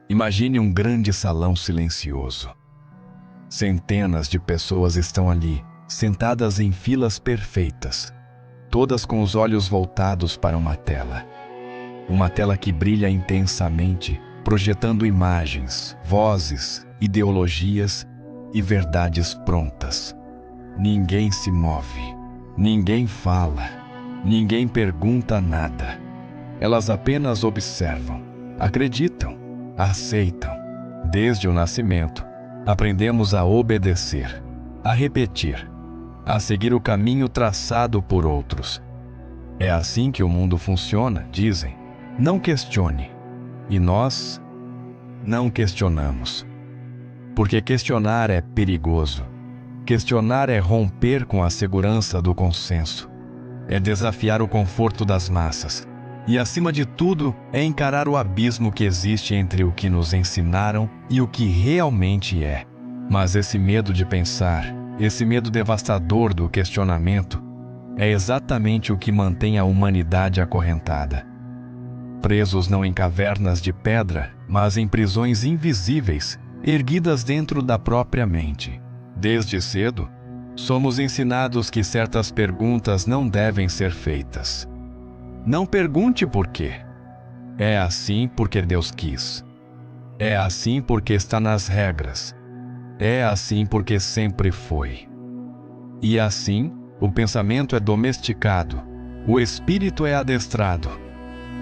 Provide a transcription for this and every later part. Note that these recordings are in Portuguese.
Imagine um grande salão silencioso. Centenas de pessoas estão ali, sentadas em filas perfeitas, todas com os olhos voltados para uma tela. Uma tela que brilha intensamente, projetando imagens, vozes, ideologias e verdades prontas. Ninguém se move, ninguém fala, ninguém pergunta nada. Elas apenas observam, acreditam, aceitam. Desde o nascimento, aprendemos a obedecer, a repetir, a seguir o caminho traçado por outros. É assim que o mundo funciona, dizem. Não questione. E nós não questionamos. Porque questionar é perigoso. Questionar é romper com a segurança do consenso. É desafiar o conforto das massas. E, acima de tudo, é encarar o abismo que existe entre o que nos ensinaram e o que realmente é. Mas esse medo de pensar, esse medo devastador do questionamento, é exatamente o que mantém a humanidade acorrentada. Presos não em cavernas de pedra, mas em prisões invisíveis, erguidas dentro da própria mente. Desde cedo, somos ensinados que certas perguntas não devem ser feitas. Não pergunte por quê. É assim porque Deus quis. É assim porque está nas regras. É assim porque sempre foi. E assim, o pensamento é domesticado, o espírito é adestrado.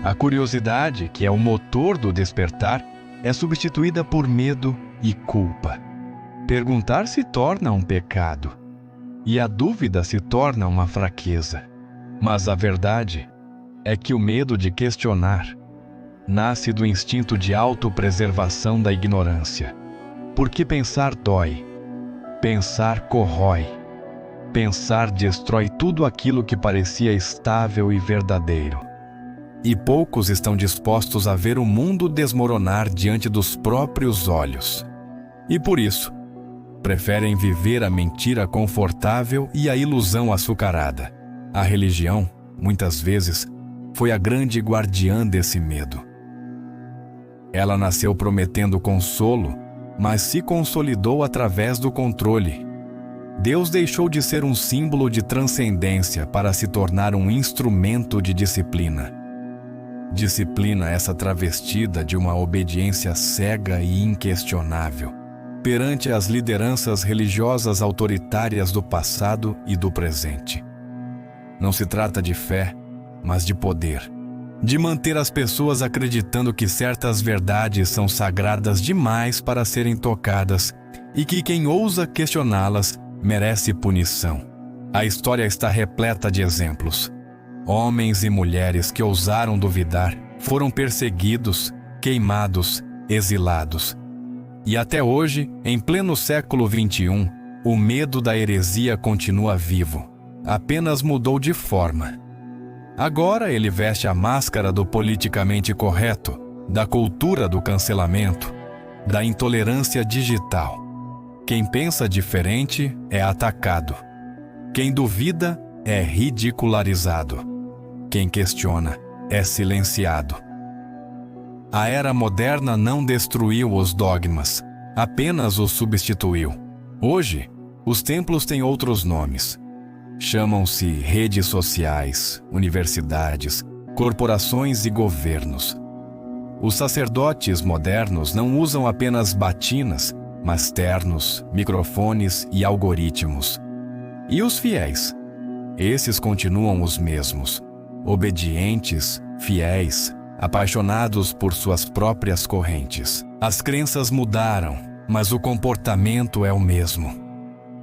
A curiosidade, que é o motor do despertar, é substituída por medo e culpa. Perguntar se torna um pecado, e a dúvida se torna uma fraqueza. Mas a verdade é que o medo de questionar nasce do instinto de autopreservação da ignorância. Porque pensar dói, pensar corrói, pensar destrói tudo aquilo que parecia estável e verdadeiro. E poucos estão dispostos a ver o mundo desmoronar diante dos próprios olhos. E por isso, preferem viver a mentira confortável e a ilusão açucarada. A religião, muitas vezes, foi a grande guardiã desse medo. Ela nasceu prometendo consolo, mas se consolidou através do controle. Deus deixou de ser um símbolo de transcendência para se tornar um instrumento de disciplina. Disciplina essa travestida de uma obediência cega e inquestionável perante as lideranças religiosas autoritárias do passado e do presente. Não se trata de fé, mas de poder, de manter as pessoas acreditando que certas verdades são sagradas demais para serem tocadas e que quem ousa questioná-las merece punição. A história está repleta de exemplos. Homens e mulheres que ousaram duvidar foram perseguidos, queimados, exilados. E até hoje, em pleno século XXI, o medo da heresia continua vivo, apenas mudou de forma. Agora ele veste a máscara do politicamente correto, da cultura do cancelamento, da intolerância digital. Quem pensa diferente é atacado. Quem duvida é ridicularizado. Quem questiona é silenciado. A era moderna não destruiu os dogmas, apenas os substituiu. Hoje, os templos têm outros nomes. Chamam-se redes sociais, universidades, corporações e governos. Os sacerdotes modernos não usam apenas batinas, mas ternos, microfones e algoritmos. E os fiéis? Esses continuam os mesmos, obedientes, fiéis, apaixonados por suas próprias correntes. As crenças mudaram, mas o comportamento é o mesmo.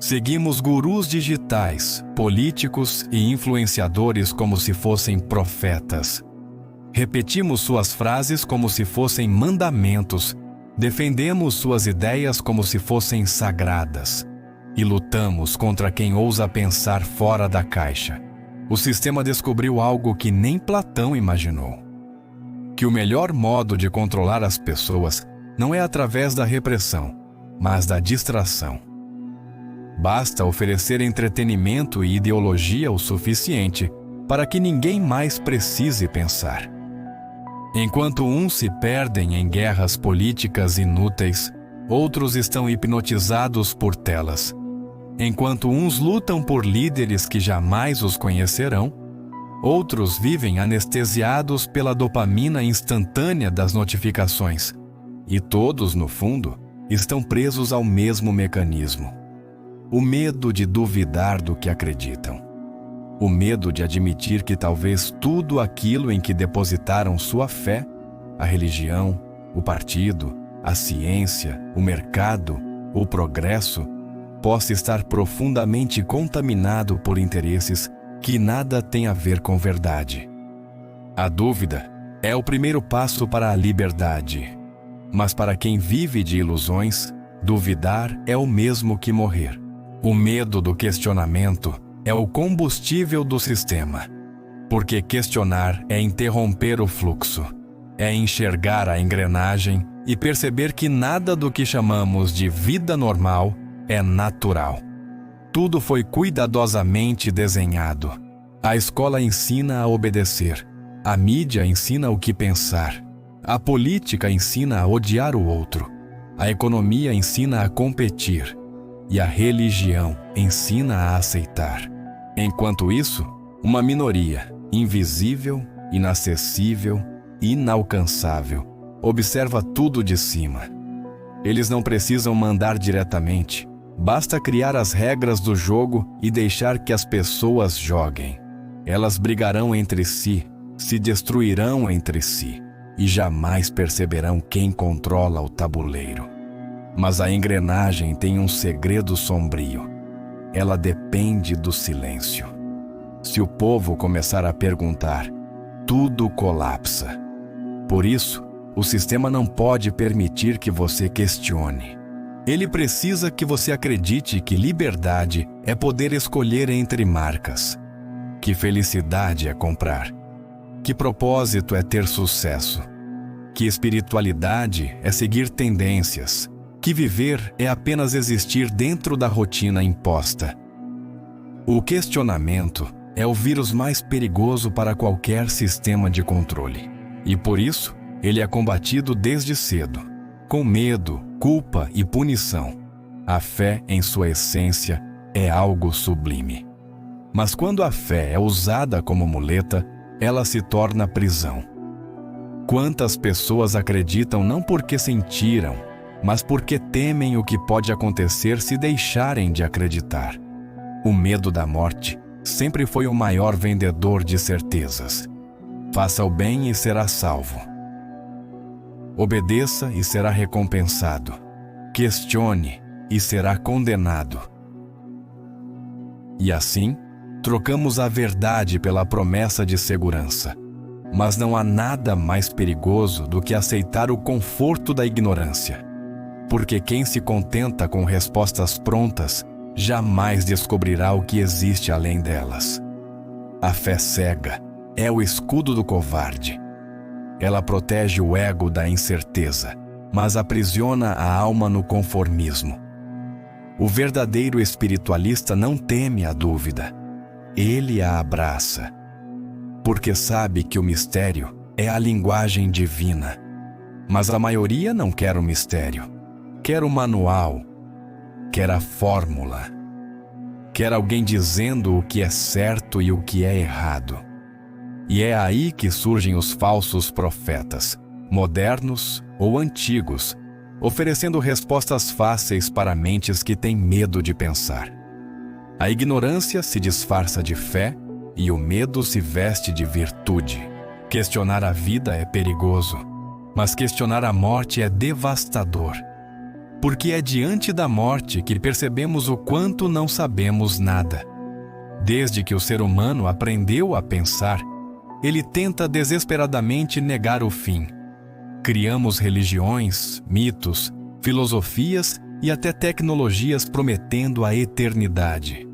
Seguimos gurus digitais, políticos e influenciadores como se fossem profetas. Repetimos suas frases como se fossem mandamentos, defendemos suas ideias como se fossem sagradas e lutamos contra quem ousa pensar fora da caixa. O sistema descobriu algo que nem Platão imaginou: que o melhor modo de controlar as pessoas não é através da repressão, mas da distração. Basta oferecer entretenimento e ideologia o suficiente para que ninguém mais precise pensar. Enquanto uns se perdem em guerras políticas inúteis, outros estão hipnotizados por telas. Enquanto uns lutam por líderes que jamais os conhecerão, outros vivem anestesiados pela dopamina instantânea das notificações. E todos, no fundo, estão presos ao mesmo mecanismo: o medo de duvidar do que acreditam. O medo de admitir que talvez tudo aquilo em que depositaram sua fé, a religião, o partido, a ciência, o mercado, o progresso, possa estar profundamente contaminado por interesses que nada têm a ver com verdade. A dúvida é o primeiro passo para a liberdade. Mas para quem vive de ilusões, duvidar é o mesmo que morrer. O medo do questionamento é o combustível do sistema. Porque questionar é interromper o fluxo, é enxergar a engrenagem e perceber que nada do que chamamos de vida normal é natural. Tudo foi cuidadosamente desenhado. A escola ensina a obedecer, a mídia ensina o que pensar, a política ensina a odiar o outro, a economia ensina a competir e a religião ensina a aceitar. Enquanto isso, uma minoria, invisível, inacessível, inalcançável, observa tudo de cima. Eles não precisam mandar diretamente, basta criar as regras do jogo e deixar que as pessoas joguem. Elas brigarão entre si, se destruirão entre si, e jamais perceberão quem controla o tabuleiro. Mas a engrenagem tem um segredo sombrio. Ela depende do silêncio. Se o povo começar a perguntar, tudo colapsa. Por isso, o sistema não pode permitir que você questione. Ele precisa que você acredite que liberdade é poder escolher entre marcas, que felicidade é comprar, que propósito é ter sucesso, que espiritualidade é seguir tendências, que viver é apenas existir dentro da rotina imposta. O questionamento é o vírus mais perigoso para qualquer sistema de controle. E por isso, ele é combatido desde cedo, com medo, culpa e punição. A fé, em sua essência, é algo sublime. Mas quando a fé é usada como muleta, ela se torna prisão. Quantas pessoas acreditam não porque sentiram, mas porque temem o que pode acontecer se deixarem de acreditar. O medo da morte sempre foi o maior vendedor de certezas. Faça o bem e será salvo. Obedeça e será recompensado. Questione e será condenado. E assim, trocamos a verdade pela promessa de segurança. Mas não há nada mais perigoso do que aceitar o conforto da ignorância. Porque quem se contenta com respostas prontas jamais descobrirá o que existe além delas. A fé cega é o escudo do covarde. Ela protege o ego da incerteza, mas aprisiona a alma no conformismo. O verdadeiro espiritualista não teme a dúvida. Ele a abraça, porque sabe que o mistério é a linguagem divina. Mas a maioria não quer o mistério. Quer o manual, quer a fórmula, quer alguém dizendo o que é certo e o que é errado. E é aí que surgem os falsos profetas, modernos ou antigos, oferecendo respostas fáceis para mentes que têm medo de pensar. A ignorância se disfarça de fé e o medo se veste de virtude. Questionar a vida é perigoso, mas questionar a morte é devastador. Porque é diante da morte que percebemos o quanto não sabemos nada. Desde que o ser humano aprendeu a pensar, ele tenta desesperadamente negar o fim. Criamos religiões, mitos, filosofias e até tecnologias prometendo a eternidade.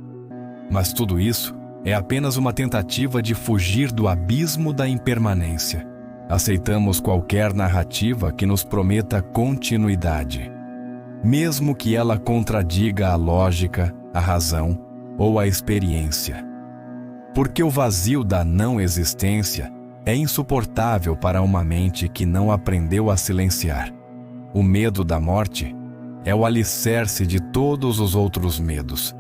Mas tudo isso é apenas uma tentativa de fugir do abismo da impermanência. Aceitamos qualquer narrativa que nos prometa continuidade, mesmo que ela contradiga a lógica, a razão ou a experiência. Porque o vazio da não existência é insuportável para uma mente que não aprendeu a silenciar. O medo da morte é o alicerce de todos os outros medos.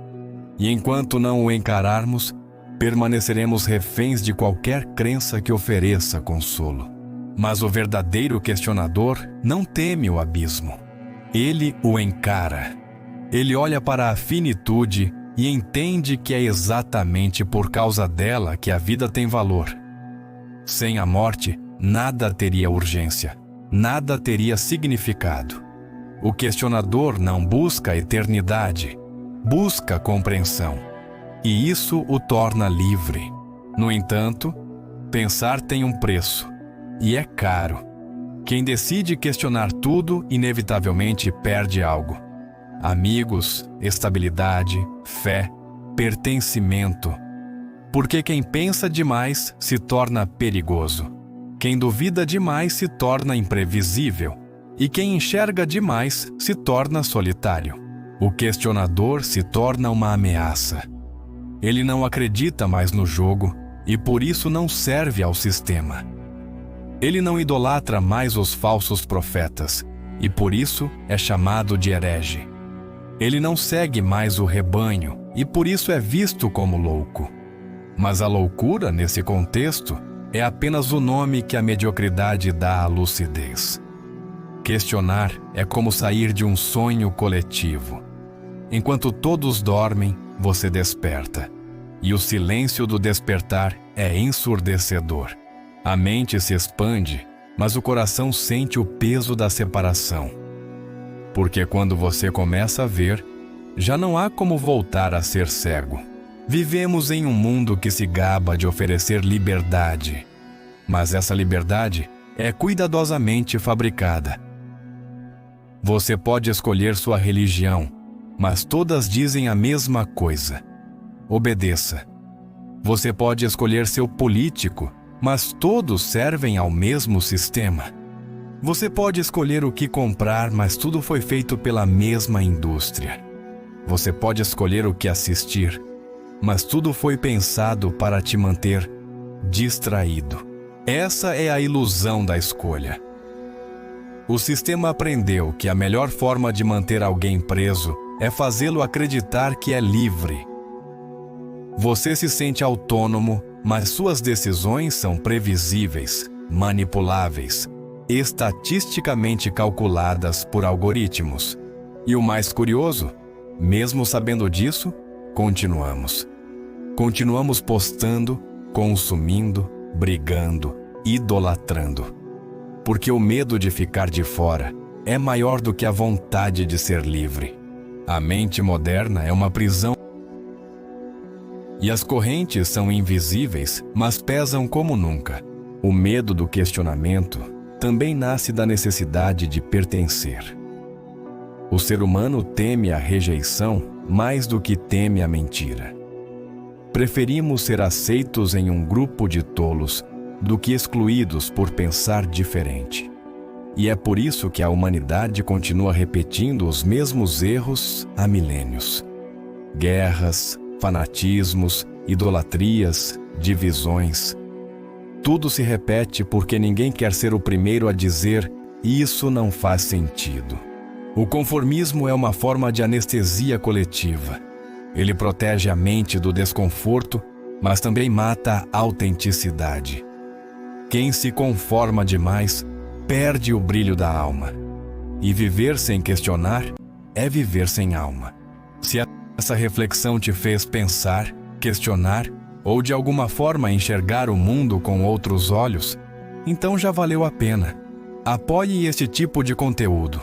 E enquanto não o encararmos, permaneceremos reféns de qualquer crença que ofereça consolo. Mas o verdadeiro questionador não teme o abismo. Ele o encara. Ele olha para a finitude e entende que é exatamente por causa dela que a vida tem valor. Sem a morte, nada teria urgência, nada teria significado. O questionador não busca a eternidade, busca compreensão. E isso o torna livre. No entanto, pensar tem um preço, e é caro. Quem decide questionar tudo, inevitavelmente perde algo. Amigos, estabilidade, fé, pertencimento. Porque quem pensa demais se torna perigoso. Quem duvida demais se torna imprevisível. E quem enxerga demais se torna solitário. O questionador se torna uma ameaça. Ele não acredita mais no jogo e por isso não serve ao sistema. Ele não idolatra mais os falsos profetas e por isso é chamado de herege. Ele não segue mais o rebanho e por isso é visto como louco. Mas a loucura, nesse contexto, é apenas o nome que a mediocridade dá à lucidez. Questionar é como sair de um sonho coletivo. Enquanto todos dormem, você desperta. E o silêncio do despertar é ensurdecedor. A mente se expande, mas o coração sente o peso da separação. Porque quando você começa a ver, já não há como voltar a ser cego. Vivemos em um mundo que se gaba de oferecer liberdade, mas essa liberdade é cuidadosamente fabricada. Você pode escolher sua religião, mas todas dizem a mesma coisa. Obedeça. Você pode escolher seu político, mas todos servem ao mesmo sistema. Você pode escolher o que comprar, mas tudo foi feito pela mesma indústria. Você pode escolher o que assistir, mas tudo foi pensado para te manter distraído. Essa é a ilusão da escolha. O sistema aprendeu que a melhor forma de manter alguém preso é fazê-lo acreditar que é livre. Você se sente autônomo, mas suas decisões são previsíveis, manipuláveis, estatisticamente calculadas por algoritmos. E o mais curioso, mesmo sabendo disso, continuamos. Continuamos postando, consumindo, brigando, idolatrando. Porque o medo de ficar de fora é maior do que a vontade de ser livre. A mente moderna é uma prisão. E as correntes são invisíveis, mas pesam como nunca. O medo do questionamento também nasce da necessidade de pertencer. O ser humano teme a rejeição mais do que teme a mentira. Preferimos ser aceitos em um grupo de tolos do que excluídos por pensar diferente. E é por isso que a humanidade continua repetindo os mesmos erros há milênios. Guerras, fanatismos, idolatrias, divisões. Tudo se repete porque ninguém quer ser o primeiro a dizer "isso não faz sentido". O conformismo é uma forma de anestesia coletiva. Ele protege a mente do desconforto, mas também mata a autenticidade. Quem se conforma demais perde o brilho da alma. E viver sem questionar é viver sem alma. Se essa reflexão te fez pensar, questionar ou de alguma forma enxergar o mundo com outros olhos, então já valeu a pena. Apoie este tipo de conteúdo.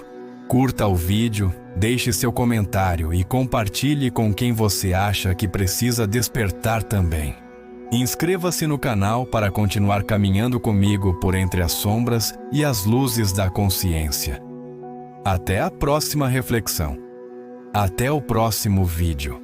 Curta o vídeo, deixe seu comentário e compartilhe com quem você acha que precisa despertar também. Inscreva-se no canal para continuar caminhando comigo por entre as sombras e as luzes da consciência. Até a próxima reflexão. Até o próximo vídeo.